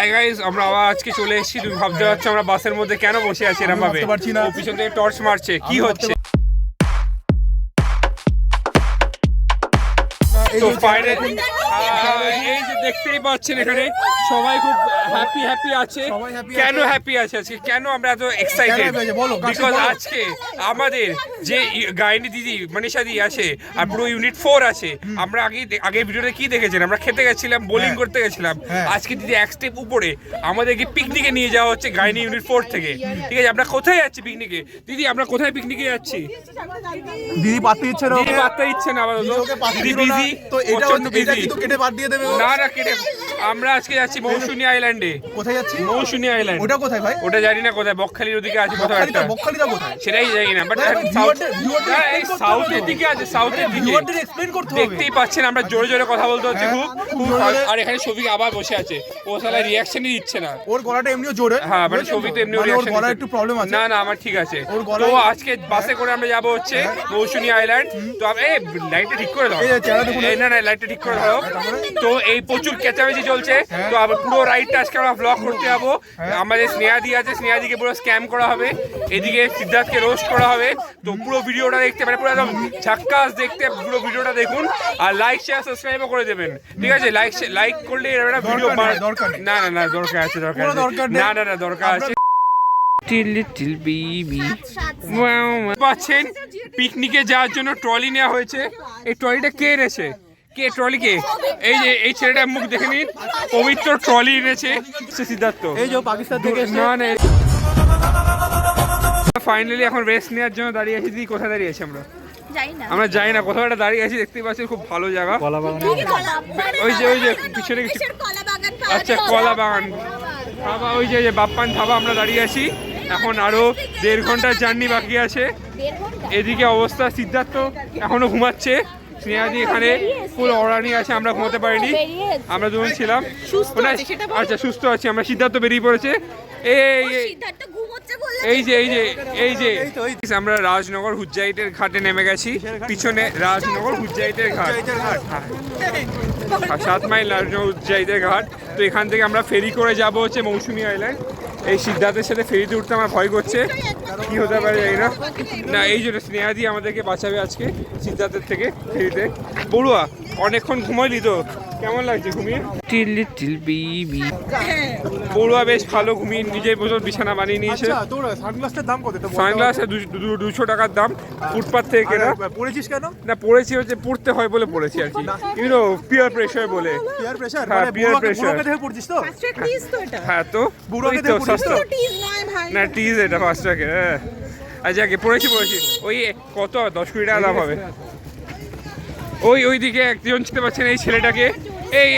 Hi guys, আমরা আবার আজকে চলে এসেছি। তুমি ভাবতে পারছো আমরা বাসের মধ্যে কেন বসে আছি এরকম ভাবে? পিছন থেকে টর্চ মারছে, কি হচ্ছে? তো ফাইনালি এই যে দেখতেই পাচ্ছেন এখানে সবাই খুব হ্যাপি আছে। কেন হ্যাপি আছে আজকে? কেন আমরা এত এক্সাইটেড? বিকজ আজকে আমাদের যে গাইনি দিদি মনীষা দি আছে আর পুরো ইউনিট 4 আছে। আমরা আগে ভিডিওতে কি দেখেছেন? আমরা খেতে গেছিলাম, বোলিং করতে গেছিলাম। আজকে দিদি এক স্টেপ উপরে আমাদেরকে পিকনিকে নিয়ে যাওয়া হচ্ছে গাইনি ইউনিট 4 থেকে। ঠিক আছে, আমরা কোথায় যাচ্ছি পিকনিকে? দিদি আমরা কোথায় পিকনিকে যাচ্ছি? দিদি পাততে ইচ্ছে না, দিদি পাততে ইচ্ছে না আপাতত। দিদি বিজি, তো এটা কিন্তু কেটে বাদ দিয়ে দেবে। না কেটে। আমরা আজকে যাচ্ছি মৌসুমী আইল্যান্ডে। কোথায় যাচ্ছি? মৌসুমী আইল্যান্ড। ওটা কোথায় ভাই? ওটা জানি না কোথায়, বকখালির ওদিকে আছে কোথাও একটা। বকখালিটা কোথায় সেটাই জানি না, বাট সাউথের দিকে আছে। সাউথের দিকে এক্সপ্লেইন করতে হবে। দেখতেই পাচ্ছেন আমরা জোরে জোরে কথা বলতে হচ্ছে খুব। আর এখানে শফিক আবার বসে আছে, ও শালা রিঅ্যাকশনই দিচ্ছে না। ওর গলাটা এমনিও জোরে। হ্যাঁ, মানে শফিক তো এমনিও রিঅ্যাকশন গলার একটু প্রবলেম আছে। না আমার ঠিক আছে। তো আজকে বাসে করে আমরা যাব হচ্ছে মৌসুমী আইল্যান্ড। তো এই লাইটটা ঠিক করে দাও। না লাইটটা ঠিক করে দাও। তো এই প্রচুর চেঁচামেচি চলছে। তো পুরো রাইডটা আজকে আমরা ব্লগ করতে যাবো। আমাদের স্নেহাদি আছে, স্নেহাদিকে পুরো স্ক্যাম করা হবে। এদিকে সিদ্ধার্থকে রোস্ট করা হবে। তো পুরো ভিডিওটা দেখতে মানে পুরো একদম ঝাক্কাস দেখতে পুরো ভিডিওটা দেখুন। আর লাইক শেয়ার সাবস্ক্রাইবও করে দেবেন। ঠিক আছে, লাইক করলে একটা ভিডিও না দরকার আছে না দরকার আছে। লিটল বেবি পাচ্ছেন পিকনিকে যাওয়ার জন্য ট্রলি নেওয়া হয়েছে। এই ট্রলিটা কে এনেছে? কে ট্রলি কে? এই যে এই ছেলেটার মুখ দেখে নিন, পবিত্র ট্রলি এনেছে সিদ্ধার্থ। এই যে পাকিস্তান থেকে না ফাইনালি এখন রেস্ট নেওয়ার জন্য দাঁড়িয়ে আছি। দিদি কোথায় দাঁড়িয়ে আছি আমরা? আমরা যাই না, কোথাও একটা দাঁড়িয়ে আছি। দেখতেই পাচ্ছি খুব ভালো জায়গা। ওই যে পিছনে আচ্ছা কলা বাগান ধাবা, ওই যে বাপ্পান ধাবা আমরা দাঁড়িয়ে আছি। এখন আরো 1.5 ঘন্টার জার্নি বাকি আছে। এদিকে অবস্থা সিদ্ধার্থ এখনো ঘুমাচ্ছে, স্নেহাদি এখানে ফুল অরানি আছে। আমরা ঘুমাতে পারিনি, আমরা দুজন ছিলাম। আচ্ছা সুস্থ আছি আমরা। সিদ্ধার্থ বেরিয়ে পড়েছে। এই যে আমরা রাজনগর হুজ্জাইটের ঘাটে নেমে গেছি। পিছনে রাজনগর হুজ্জাইটের ঘাট, 7 মাইল রাজনগর হুজ্জাইটের ঘাট। তো এখান থেকে আমরা ফেরি করে যাব হচ্ছে মৌসুমী আইল্যান্ড। এই সিদ্ধার্থের সাথে ফেরিতে উঠতে আমার ভয় করছে, কি হতে পারে জানি না। এই জন্য স্নেহাদি আমাদেরকে বাঁচাবে আজকে সিদ্ধার্থের থেকে ফেরিতে। বড়ুয়া অনেকক্ষণ ঘুমাইলি তো, কেমন লাগছে ঘুমিয়ে? লিটল বেবি বড়ুয়া বেশ ভালো ঘুমিয়ে নিজের বছর বিছানা বানিয়ে নিয়েছে। সানগ্লাসের দাম কত? সানগ্লাস 200 টাকার দাম, ফুটপাথ থেকে কেনা। পড়েছিস কেন? না পড়েছি হচ্ছে পড়তে হয় বলে পড়েছি আর কি, ইউনো পিয়ার প্রেসার বলে। পিয়ার প্রেসার হ্যাঁ, পিয়ার প্রেসার। বুড়োকে দেখে পড়ছিস তো? হ্যাঁ তো বুড়োকে দেখে পড়ছিস তো? না টিজ এটা 5 টাকা। আচ্ছা পড়েছি ওই কত 10-20 টাকা দাম হবে। ওই দিকে একজন চিনতে পারছেন এই ছেলেটাকে? এই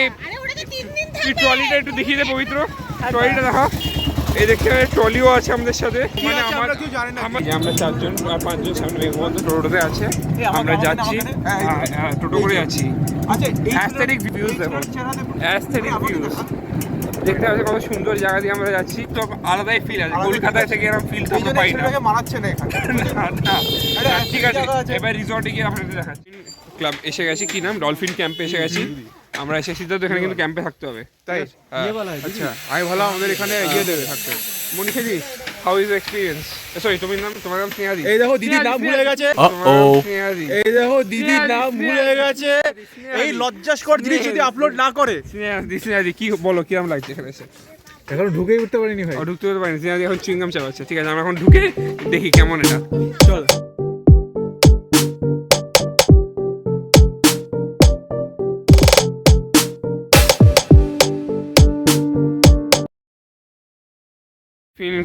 ট্রলিটা একটু দেখিয়ে দে পবিত্র, ট্রলিটা দেখা। এই দেখতে ট্রলিও আছে আমাদের সাথে। মানে আমরা 4জন আর 5জন সামনে টোটোতে আছে, আমরা যাচ্ছি। টোটো করে যাচ্ছি। অ্যাস্থেটিক ভিউজ দেখো, অ্যাস্থেটিক ভিউজ দেখতে পাচ্ছি কত সুন্দর জায়গা দিয়ে আমরা যাচ্ছি। তো আলাদাই ফিল আছে, কলকাতা থেকে এরকম ফিল তো আমরা পাই না। মানাচ্ছে না এখানে। ঠিক আছে, এবার রিসর্টে গিয়ে আপনাদের দেখাচ্ছি। ক্লাব এসে গেছি, কি নাম, ডলফিন ক্যাম্পে এসে গেছি আমরা। এসে সিদ্ধার্থ এখানে কিন্তু ক্যাম্পে থাকতে হবে, তাই? আচ্ছা আমি ভালো, আমাদের এখানে ইয়ে দেবে থাকতে। মনীষাদি, হাউ ইজ এক্সপিরিয়েন্স? সরি তোমার নাম স্নেহাদি। এই দেখো দিদির নাম ভুলে গেছে। এই দেখো দিদির নাম ভুলে গেছে। এই লজ্জাস্কর জিনিস যদি আপলোড না করে। স্নেহাদি কি বলো, কিরকম লাগছে এখানে এসে? এখন ঢুকেই উঠতে পারিনি ভাই। ঢুকতে পারিনি। স্নেহাদি এখন চুইংগাম চালাচ্ছে। ঠিক আছে, আমরা এখন ঢুকে দেখি কেমন এটা। চল।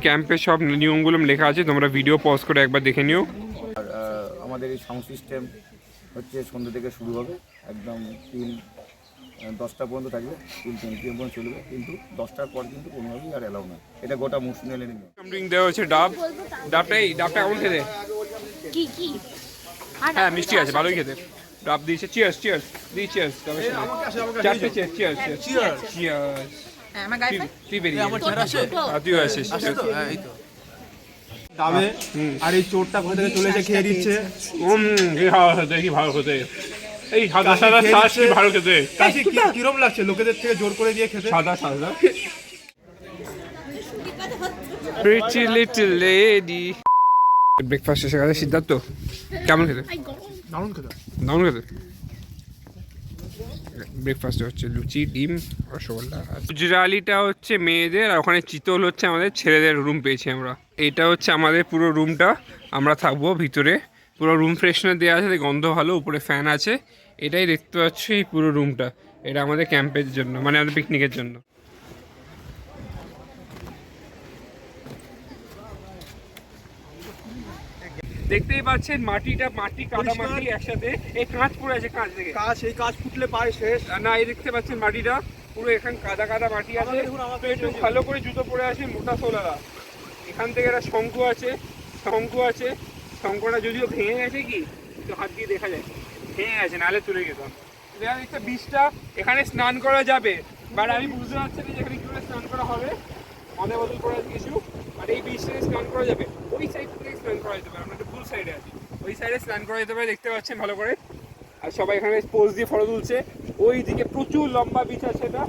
ক্যাম্পের সব নিয়মগুলো লেখা আছে, তোমরা ভিডিও পজ করে একবার দেখে নিও। আমাদের এই সাউন্ড সিস্টেম হচ্ছে সন্ধ্যা থেকে শুরু হবে, একদম 10টা পর্যন্ত থাকবে, 10 PM পর্যন্ত চলবে, কিন্তু 10টার পর কিন্তু কোনোভাবেই আর অ্যালাউ না। এটা গোটা মৌসুমী আইল্যান্ডে ড্রিঙ্ক দেওয়া হচ্ছে ডাবটা কেমন খেতে? হ্যাঁ মিষ্টি আছে, ভালোই খেতে। ডাব দিয়েছে। চিয়ার্স দিই, চিয়ার্স। চারটে চিয়ার্স। আর এই চোরটা কোথা থেকে চলে এসে খেয়ে দিচ্ছে। দেখি ভালো খেতে, এই সাদা শ্বাস কি ভালো খেতে। কিরম লাগছে লোকেদের থেকে জোর করে দিয়ে খেতে? সাদা প্রিটি লিটল লেডি। ব্রেকফাস্ট এসে গেছে সিদ্ধার্থ, কেমন খেতে? দারুণ খেতে। দারুণ খেতে। ব্রেকফাস্টে হচ্ছে লুচি, ডিম, রসগোল্লা। গুজরালিটা হচ্ছে মেয়েদের, আর ওখানে চিতল হচ্ছে আমাদের ছেলেদের রুম পেয়েছি আমরা। এটা হচ্ছে আমাদের পুরো রুমটা, আমরা থাকবো ভিতরে। পুরো রুম ফ্রেশনার দেওয়া আছে, গন্ধ ভালো, উপরে ফ্যান আছে। এটাই দেখতে পাচ্ছ এই পুরো রুমটা, এটা আমাদের ক্যাম্পের জন্য, মানে আমাদের পিকনিকের জন্য। দেখতেই পাচ্ছেন মাটিটা, মাটি কাদা মাটি একসাথে। এই কাঁচ পড়ে আছে, কাঁচ দেখে কাজ এই কাজ ফুটলে পায় শেষ। না, এই দেখতে পাচ্ছেন মাটিটা পুরো এখানে কাদা কাদা মাটি আছে। তো একটু ভালো করে জুতো পরে আছে, মোটা সোলারা। এখান থেকে একটা শঙ্কু আছে, শঙ্কু আছে। শঙ্কুটা যদিও ভেঙে গেছে, কি তো হাত দিয়ে দেখা যায় ভেঙে গেছে, নাহলে তুলে যেতাম। দেখা যাচ্ছে বীজটা, এখানে স্নান করা যাবে, বাট আমি বুঝতে পারছি না যেখানে কি করে স্নান করা হবে। অনেক বদল করে আছে কিছু, আর এই বীজ থেকে স্নান করা যাবে। ওই সাইড থেকে স্নান করা যেতে পারে, আমরা একটা ফুল সাইডে আছি, ওই সাইডে স্নান করা যেতে পারে। দেখতে পাচ্ছেন ভালো করে। আর সবাই এখানে পোজ দিয়ে ফটো তুলছে। ওই দিকে প্রচুর লম্বা বিচ আছে, এটা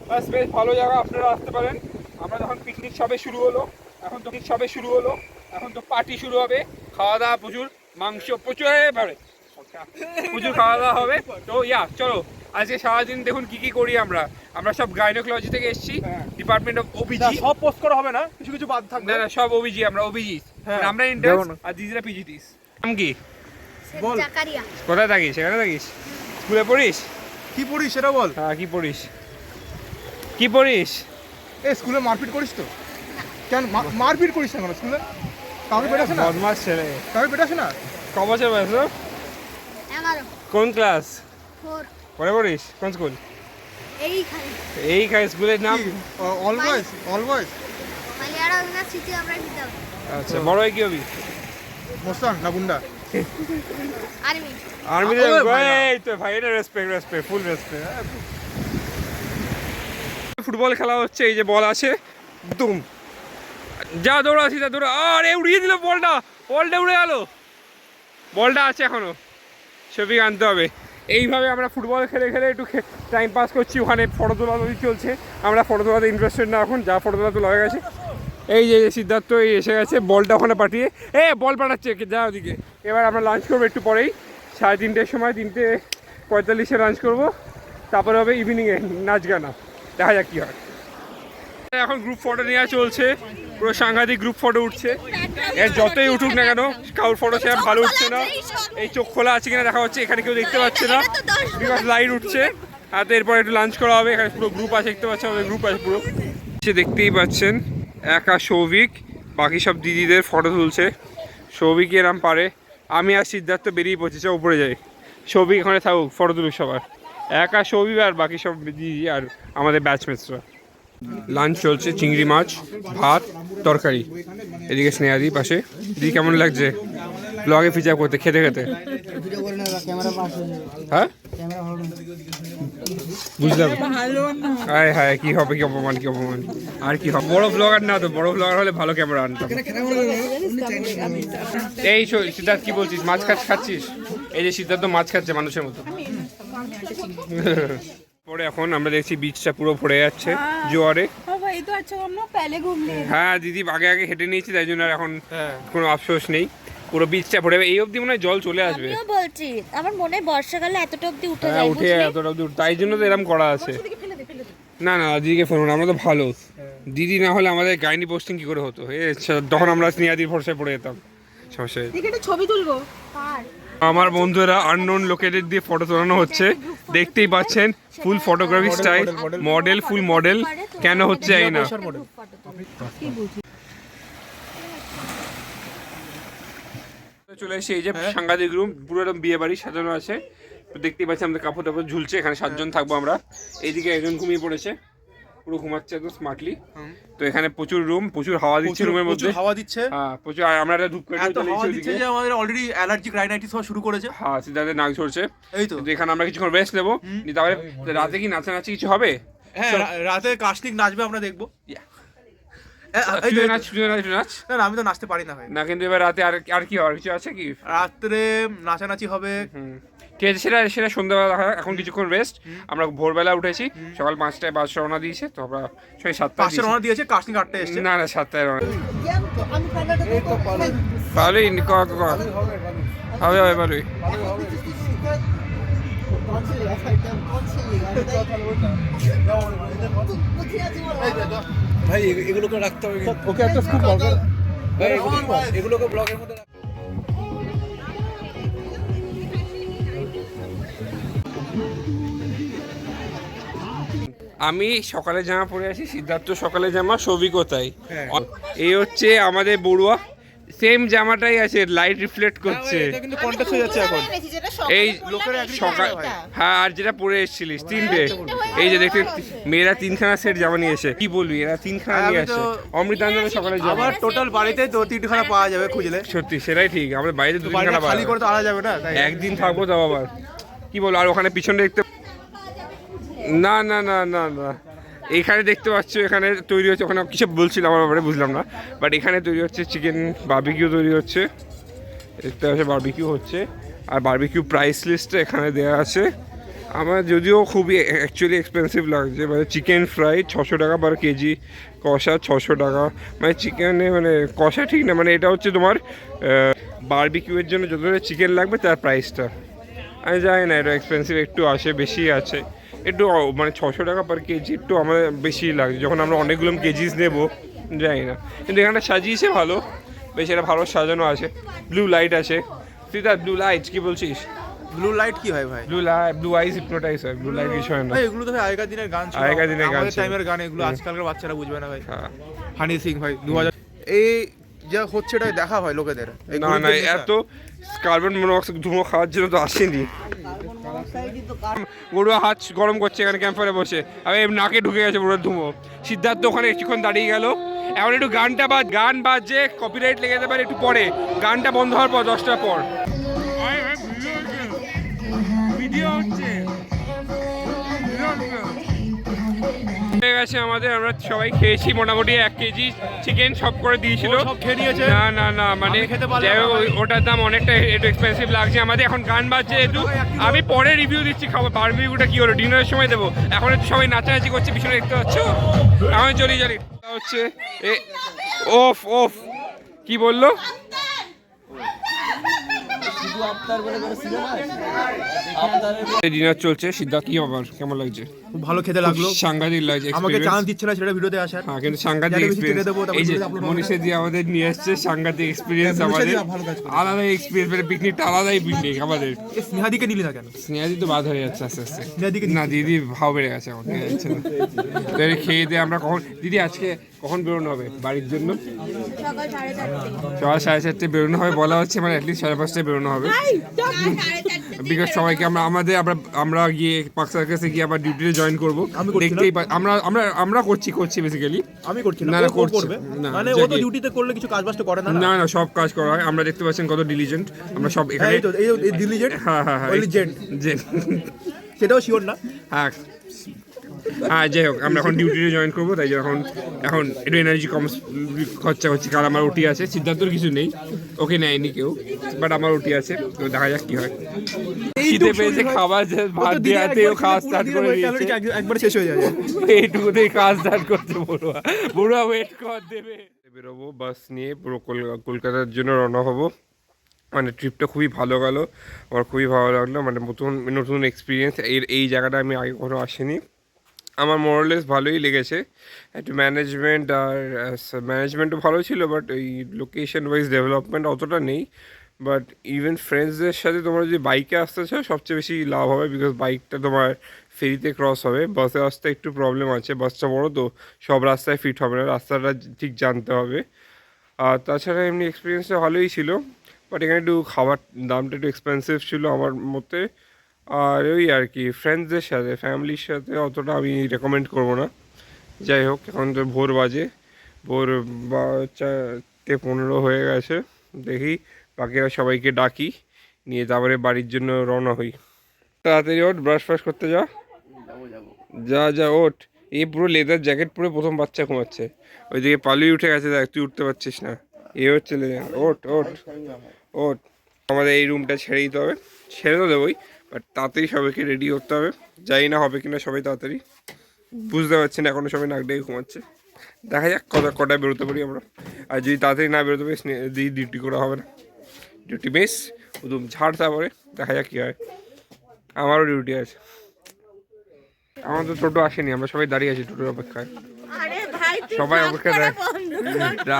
বাস বেশ ভালো জায়গা, আপনারা আসতে পারেন। আমরা যখন পিকনিক সবে শুরু হলো, এখন তো সবে শুরু হলো, এখন তো পার্টি শুরু হবে, খাওয়া দাওয়া প্রচুর, মাংস প্রচুর প্রচুর খাওয়া দাওয়া হবে। তো চলো আজকে সারাদিন দেখুন কি কি করি আমরা। আমরা সব গাইনোকোলজি থেকে এসেছি, ডিপার্টমেন্ট অফ ওবিজি। সব পোস্ট করা হবে না, কিছু কিছু বাদ থাকবে। না সব ওবিজি, আমরা ওবিজি, আমরা ইন্টার্ন আর দিদিরা পিজিটিস। নাম কি? বল। কোথায় থাকিস? সেখানে থাকিস? স্কুলে পড়িস? কি পড়িস সেটা বল। হ্যাঁ, কি পড়িস? কি পড়িস? স্কুলে মারপিট করিস তো? কেন মারপিট করিস না কেন স্কুলে? কাউকে পেটাছে না? বদমাস ছেলে। কাউকে পেটাছে না? ক বছর বয়স? 11 কোন ক্লাস? 4 পড়ে পড়িস? কোন স্কুল? এইখানে এইখানে স্কুলের নাম? All boys, all boys. Maliara university আমরা দিতাম। আচ্ছা, বড় হয়ে কি হবি? মোস্তান না গুন্ডা? আর্মি। আর্মি। ওরে ভাই। এই তো ভাই, এটা রেসপেক্ট, ফুল রেসপেক্ট। ফুটবল খেলা হচ্ছে, এই যে বল আছে, দুম যা দৌড়াচ্ছি যা দৌড়া। আরে উড়িয়ে দিল বলটা, বলটা উড়ে গেল। বলটা আছে এখনো, ছবি আনতে হবে। এইভাবে আমরা ফুটবল খেলে খেলে একটু টাইম পাস করছি। ওখানে ফটো তোলা চলছে, আমরা ফটো তোলাতে ইন্টারেস্টেড না এখন, যা ফটো তোলা তোলা হয়ে গেছে। এই যে সিদ্ধার্থ এই এসে গেছে, বলটা ওখানে পাঠিয়ে বল পাঠাচ্ছে যা ওদিকে। এবার আমরা লাঞ্চ করবো একটু পরেই, 3:30-র সময়, 3:45-এ লাঞ্চ করবো। তারপরে হবে ইভিনিংয়ে নাচ গানা, দেখা যাক কী হয়। এখন গ্রুপ ফটো নেওয়া চলছে, পুরো সাংঘাতিক গ্রুপ ফটো উঠছে। এর যতই উঠুক না কেন, কারোর ফটো সেরকম ভালো উঠছে না। এই চোখ খোলা আছে কিনা দেখা হচ্ছে, এখানে কেউ দেখতে পাচ্ছে না, বিকজ লাইট উঠছে। আর এরপর একটু লাঞ্চ করা হবে। এখানে পুরো গ্রুপ আছে, দেখতে পাচ্ছেন আমাদের গ্রুপ আছে পুরো। দেখতেই পাচ্ছেন একা সৌভিক, বাকি সব দিদিদের ফটো তুলছে। সৌভিক এরম পারে, আমি আর সিদ্ধার্থ বেরিয়ে পড়েছি, উপরে যাই। সৌভিক এখানে থাকুক, ফটো তুলুক সবার। একা সৌভিক আর বাকি সব দিদি আর আমাদের ব্যাচমেটসরা। লাঞ্চ চলছে, চিংড়ি মাছ, ভাত, তরকারি। এদিকে স্নেহাদি পাশে। দিদি কেমন লাগছে ব্লগে ফিচার করতে, খেতে খেতে? হ্যাঁ বুঝলাম। হায় হায়, কি হবে, কি অপমান, কি অপমান। আর কি হবে, বড় ব্লগার না তো, বড় ব্লগার হলে ভালো ক্যামেরা আনতাম। এই সিদ্ধার্থ কি বলছিস, মাছ খাচ্ছিস? এই যে সিদ্ধার্থ মাছ খাচ্ছে মানুষের মতো। পরে এখন আমরা দেখছি বিচটা পুরো ভরে যাচ্ছে জোয়ারে। হ্যাঁ দিদি, আগে আগে হেঁটে নিয়েছি, তাই জন্য এখন কোনো আফসোস নেই। পুরো বিচটা ভরে যাবে, এই অবধি মনে হয় জল চলে আসবে। আমিও বলছি, আমার মনে হয় বর্ষাকালে এতটা অবধি উঠে যায়, উঠে এতটা অবধি, তাই জন্য তো এরকম করা আছে। না না, দিদিকে ফোন, আমরা তো ভালো। দিদি না হলে আমাদের গাইনি পোস্টিং কি করে হতো? তখন আমরা স্নেহাদির ভরসায় পড়ে যেতাম। সমস্যা ছবি তুলবো। আমার বন্ধুরা আননোন লোকেদের দিয়ে ফটো তোলানো হচ্ছে, দেখতেই পাচ্ছেন। Full photography style, model, full model. কেন হচ্ছে এই না, চলে এসে এই যে সাংঘাতিক রুম, পুরো একদম বিয়ে বাড়ি সাজানো আছে। দেখতেই পাচ্ছি আমাদের কাপড় টাপড় ঝুলছে, এখানে 7 জন থাকবো আমরা। এইদিকে একজন ঘুমিয়ে পড়েছে, পুরো ঘুমাচ্ছে একদম স্মার্টলি। তো এখানে প্রচুর রুম, প্রচুর হাওয়া দিচ্ছে রুমের মধ্যে, হাওয়া দিচ্ছে। হ্যাঁ প্রচুর। আর আমরা ধূপ করে হাওয়া দিচ্ছে যে আমাদের অলরেডি অ্যালার্জিক রাইনাইটিস হওয়া শুরু করেছে। হ্যাঁ, সিদ্ধার্থের নাক ঝরছে। এই তো এখানে আমরা কিছুক্ষণ রেস্ট নেবো, তারপরে রাতে কি নাচানাচি কিছু হবে? হ্যাঁ, রাতে কাস্টিক নাচবে, আমরা দেখবো। নাচ না, আমি তো নাচতে পারি না ভাই। না, কিন্তু এবার রাতে আর কি হওয়ার কিছু আছে কি? রাত্রে নাচানাচি হবে, ঠিক আছে, সেটা সেটা সন্ধ্যাবেলা দেখা যাক। এখন কিছুক্ষণ রেস্ট। আমরা ভোরবেলা উঠেছি, সকাল 5টায় বাস রওনা দিয়েছে, তো আমরা 7:30 পাশে রওনা দিয়েছে, কাশনি 8টায় এসছে। না 7টায় রওনা। ভালোই হবে হবে ভালোই। ভাই এগুলোকে রাখতে হবে, ওকে একটা স্কুপ দরকার ভাই, এগুলোকে ব্লগের মধ্যে রাখ। আমি সকালে জামা পরে আছি, সিদ্ধার্থ সকালে জামা, সৌভিক তাই। এই হচ্ছে আমাদের বড়ুয়া, সেম জামাটাই আছে, লাইট রিফ্লেক্ট করছে। এটা কিন্তু কন্টেস্ট হয়ে যাচ্ছে এখন। এই লোকের এক সকাল, হ্যাঁ, আর যেটা পরে এসেছিলিস 3টে, এই যে দেখতে মেয়েরা 3খানা সেট জামা নিয়ে এসে, কি বলবি, এরা 3খানা নিয়ে আসে। অমৃতাঞ্জনে সকালে জামা, আবার টোটাল বাড়িতে তো 3খানা পাওয়া যাবে খুঁজলে। সত্যি সেটাই ঠিক, আমাদের বাইরে 2-3খানা বাড়িটা পাওয়া খালি করে তো আনা যাবে না, তাই একদিন থাকবো তাও আবার, কি বল। আর ওখানে পিছনে দেখতে, না না না না না, এখানে দেখতে পাচ্ছ এখানে তৈরি হচ্ছে, ওখানে কিছু বলছিলাম আমার ব্যাপারে, বুঝলাম না, বাট এখানে তৈরি হচ্ছে চিকেন বারবিকিউ তৈরি হচ্ছে, দেখতে পাচ্ছ বারবিকিউ হচ্ছে। আর বারবিকিউ প্রাইস লিস্টে এখানে দেওয়া আছে। আমার যদিও খুবই অ্যাকচুয়ালি এক্সপেন্সিভ লাগছে, মানে চিকেন ফ্রাই 600 টাকা পার কেজি, কষা 600 টাকা, মানে চিকেনে মানে কষা ঠিক না, মানে এটা হচ্ছে তোমার বারবিকিউয়ের জন্য যতটা চিকেন লাগবে তার প্রাইসটা। আমি জানি না, এটা এক্সপেন্সিভ একটু আসে, বেশি আছে একটু, মানে 600 টাকা পার কেজি একটু আমাদের বেশি লাগছে, যখন আমরা অনেকগুলো কেজিস নেবো, জানি না। কিন্তু এখানে সাজিয়েছে ভালো, বেশ এটা ভালো সাজানো আছে, ব্লু লাইট আছে। সিদ্ধার্থ, ব্লু লাইট কি বলছিস? ব্লু লাইট কি হয় ভাই? ব্লু আইস হিপনোটাইজ হয়, ব্লু লাইট কিছু হয় না। ভাই এগুলো তো ভাই আগেকার দিনের গান ছিল, আগেকার দিনের গান আমাদের ছিল। টাইমের গান এগুলো, আজকালকার বাচ্চারা বুঝবে না ভাই। হ্যাঁ। হানি সিং ভাই 2000 এই যা হচ্ছে এটাই দেখা হয় লোকেদের। না না, এত কার্বন মনোক্সাইড ধুমো খাওয়ার জন্য তো আসেনি। বড়ুয়া হাত গরম করছে এখানে ক্যাম্পারে বসে, আমি নাকে ঢুকে গেছে বড়ুয়ার ধুমো। সিদ্ধার্থ ওখানে কিছুক্ষণ দাঁড়িয়ে গেল, এখন একটু গান বাজছে, কপিরাইট লেগে যেতে পারে একটু পরে, গানটা বন্ধ হওয়ার পর 10টার পর। ভিডিও হচ্ছে হয়ে গেছে আমাদের, আমরা সবাই খেয়েছি মোটামুটি 1 কেজি চিকেন সব করে দিয়েছিল। সব খেয়ে নিয়েছে। না না না, মানে আমি খেতে পারলাম যাই হোক, না। ওটার দাম অনেকটা একটু এক্সপেন্সিভ লাগছে আমাদের। এখন গান বাজছে একটু, আমি পরে রিভিউ দিচ্ছি খাবার বারবিকিউটা কি হলো, ডিনারের সময় দেবো। এখন একটু সবাই নাচানাচি করছে পিছনে, দেখতে পাচ্ছ। এখন চলি হচ্ছে ওফ ওফ, কি বললো? ডিনার চলছে। সিদ্ধার্থ, কি আবার কেমন লাগছে? খুব ভালো খেতে লাগলো, সাংঘাতিক লাগছে, আমাকে চান্স দিচ্ছে না সেটা ভিডিওতে আসার। হ্যাঁ, কিন্তু সাংঘাতিক এক্সপিরিয়েন্স। এই যে মনীষা দিয়ে আমাদের নিয়ে আসছে, সাংঘাতিক এক্সপিরিয়েন্স আমাদের, আলাদা এক্সপিরিয়েন্স, মানে পিকনিকটা আলাদাই পিকনিক আমাদের। স্নেহাদিকে নিলি না কেন? স্নেহাদি তো বাদ হয়ে যাচ্ছে আস্তে আস্তে। স্নেহাদিকে না, দিদি ভাও বেড়ে গেছে এখন, নিয়ে যাচ্ছে না। তাহলে খেয়ে দিয়ে আমরা কখন, দিদি আজকে কখন বেরোনো হবে বাড়ির জন্য? সকাল 4:30 বেরোনো হবে বলা হচ্ছে, মানে অ্যাটলিস্ট 5:30 বেরোনো হবে, বিকজ সবাইকে আমরা গিয়ে পার্ক সার্কাসে গিয়ে আবার ডিউটিতে জয়েন করবো। দেখতেই আমরা করছি বেসিক্যালি, আমি করছি না না, না, ও করছি করবে না, মানে ও তো ডিউটিতে করলে কিছু কাজ বাজ তো করে না। না না, সব কাজ করা হয়। আমরা দেখতে পাচ্ছেন কত ডিলিজেন্ট আমরা সব এখানে। এই তো এই ডিলিজেন্ট, হ্যাঁ হ্যাঁ হ্যাঁ, only জেন্ট, সেটাও শিওর না। হ্যাঁ হ্যাঁ, যাই হোক, আমরা এখন ডিউটিতে জয়েন করবো, তাই যে এখন একটু এনার্জি কম খরচা হচ্ছে, কারণ আমার ওটি আছে। সিদ্ধার্থর কিছু নেই, ওকে নেয়নি কেউ, বাট আমার ওটি আছে, তো দেখা যাক কি হয়। খিদে পেয়েছে, খাবার ভাত দেওয়াতেও খাওয়া স্টার্ট করে দিয়েছে, একবার শেষ হয়ে যাবে, এইটুকুতেই কাজ স্টার্ট করছে। বড়ুয়া ওয়েট কর দেবে। বেরোবো বাস নিয়ে, পুরো কলকাতার জন্য রওনা হবো। মানে ট্রিপটা খুবই ভালো গেল, আমার খুবই ভালো লাগলো, মানে নতুন এক্সপিরিয়েন্স। এই জায়গাটা আমি আগে কখনো আসিনি, আমার মোরালেস ভালোই লেগেছে। একটু ম্যানেজমেন্টও ভালো ছিল, বাট ওই লোকেশন ওয়াইজ ডেভেলপমেন্ট অতটা নেই। বাট ইভেন ফ্রেন্ডসদের সাথে তোমরা যদি বাইকে আসতে চাও সবচেয়ে বেশি লাভ হবে, বিকজ বাইকটা তোমার ফেরিতে ক্রস হবে। বাসে আসতে একটু প্রবলেম আছে, বাসটা বড় তো, সব রাস্তায় ফিট হবে না, রাস্তাটা ঠিক জানতে হবে। আর তাছাড়া এমনি এক্সপিরিয়েন্সটা ভালোই ছিল, বাট এখানে একটু খাবার দামটা একটু এক্সপেন্সিভ ছিল আমার মতে। আর ওই আর কি, ফ্রেন্ডসদের সাথে, ফ্যামিলির সাথে অতটা আমি রেকমেন্ড করবো না। যাই হোক, এখন তো ভোর 4:15 হয়ে গেছে, দেখি বাকিরা সবাইকে ডাকি, নিয়ে তারপরে বাড়ির জন্য রওনা হই। তাড়াতাড়ি ওঠ, ব্রাশ ফ্রাশ করতে যা ওঠ। এই পুরো লেদার জ্যাকেট পরে প্রথম বাচ্চা ঘুমাচ্ছে, ওইদিকে পালুই উঠে গেছে, দেখ তুই উঠতে পারছিস না। এ হচ্ছে ওঠ। আমাদের এই রুমটা ছেড়ে দিতে হবে, ছেড়ে তো দেবোই, বাট তাড়াতাড়ি সবাইকে রেডি করতে হবে, জানি না হবে কিনা সবাই তাড়াতাড়ি, বুঝতে পারছি না, এখনো সবাই নাক ডেকে ঘুমাচ্ছে। দেখা যাক কটায় বেরোতে পারি আমরা। আর যদি তাড়াতাড়ি না বেরোতে পারি ডিউটি করা হবে না, ডিউটি বেশ একদম ঝাড়, তারপরে দেখা যাক কী হয়। আমারও ডিউটি আছে। আমার তো টোটো আসেনি, আমরা সবাই দাঁড়িয়ে আছি টোটোর অপেক্ষায়, আরে ভাই সবাই অপেক্ষায়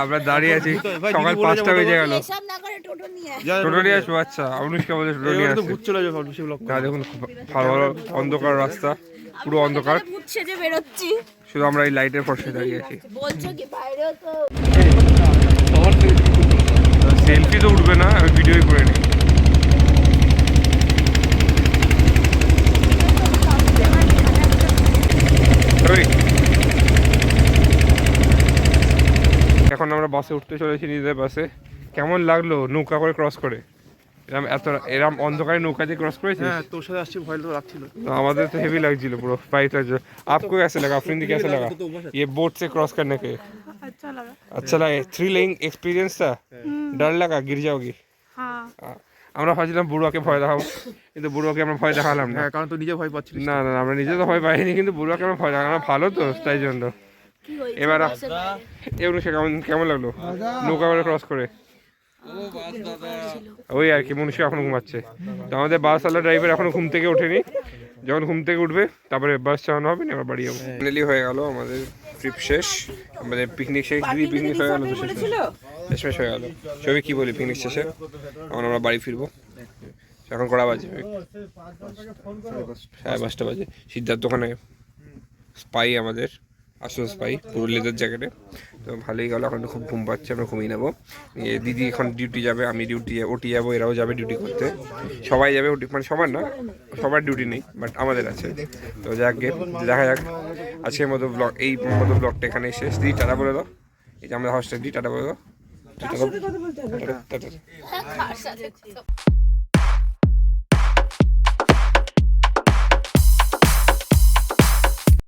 আমরা দাঁড়িয়ে আছি। সকাল 5টা বেজে গেল, এসব না করে টোটো নিয়ে আয়। টোটো নিয়ে আসবো। আচ্ছা অনুষ্কা বলে টোটো নিয়ে আসছে। ভূত চলে যাবে বেশি ব্লক। না দেখুন ভালো ভালো অন্ধকার রাস্তা, পুরো অন্ধকার, ভূত সেজে বেরোচ্ছি। শুধু আমরা এই লাইটের ফর্সে দাঁড়িয়ে আছি। বলছো কি বাইরেও তো সেলফি তো উঠবে না, আমি ভিডিওই করে নিই। এখন আমরা বাসে উঠতে চলেছি, নিজেদের বাসে। কেমন লাগলো নৌকা করে ক্রস করে? এরম অন্ধকারে নৌকা দিয়ে ক্রস করেছিস? হ্যাঁ, তোর সাথে আসছি, ভয় তো লাগছিল। तो আমাদের তো হেভি লাগছিল পুরো, ফাইট লাগছিল। आपको कैसे लगा अफरीदी, कैसे लगा ये बोट से क्रॉस करने के? अच्छा लगा, थ्रिलिंग एक्सपीरियंस था। डर लगा गिर जाओगी? हाँ। আমরা ভাবছিলাম বুড়োকে ভয় দেখাবো, কিন্তু বুড়োকে আমরা ভয় দেখালাম না। হ্যাঁ, কারণ তুই নিজে ভয় পাচ্ছিস। না না আমরা নিজে তো ভয় পাইনি, কিন্তু বুড়োকে আমরা ভয় দেখালাম, ভালো তো তাই জন্য। এবার এবার সে কেমন লাগলো নৌকা করে ক্রস করে? ওই আর কি, মনুষ্য এখন ঘুমাচ্ছে। তো আমাদের বাসওয়ালা ড্রাইভার এখনো ঘুম থেকে ওঠেনি, যখন ঘুম থেকে উঠবে তারপরে বাস চালানো হবে, এবার বাড়ি যাবো। ফাইনালি হয়ে গেল আমাদের ট্রিপ শেষ, আমাদের পিকনিক শেষ, দিদি পিকনিক হয়ে গেল তো শেষ হয়ে গেল। সবই কি বলি, পিকনিক শেষে এখন আমরা বাড়ি ফিরবো। এখন কটা বাজে? 5:30 বাজে। সিদ্ধার্থ ওখানে স্পাই, আমাদের আসল স্পাই, পুরো লেদার জ্যাকেটে। তো ভালোই গেল, এখন খুব ঘুম পাচ্ছে, আমরা ঘুমিয়ে নেবো। দিদি এখন ডিউটি যাবে, আমি ওটি যাবো, এরাও যাবে ডিউটি করতে, সবাই যাবে ওটি, মানে সবার না, সবার ডিউটি নেই, বাট আমাদের আছে। তো যাকে দেখা যাক, আজকের মতো ব্লগ, এই মতো ব্লগটা এখানে শেষ। দিদি টাটা বলে দাও, এই যে আমাদের হস্টেল, দিদি টাটা বলে দাও। টাটা।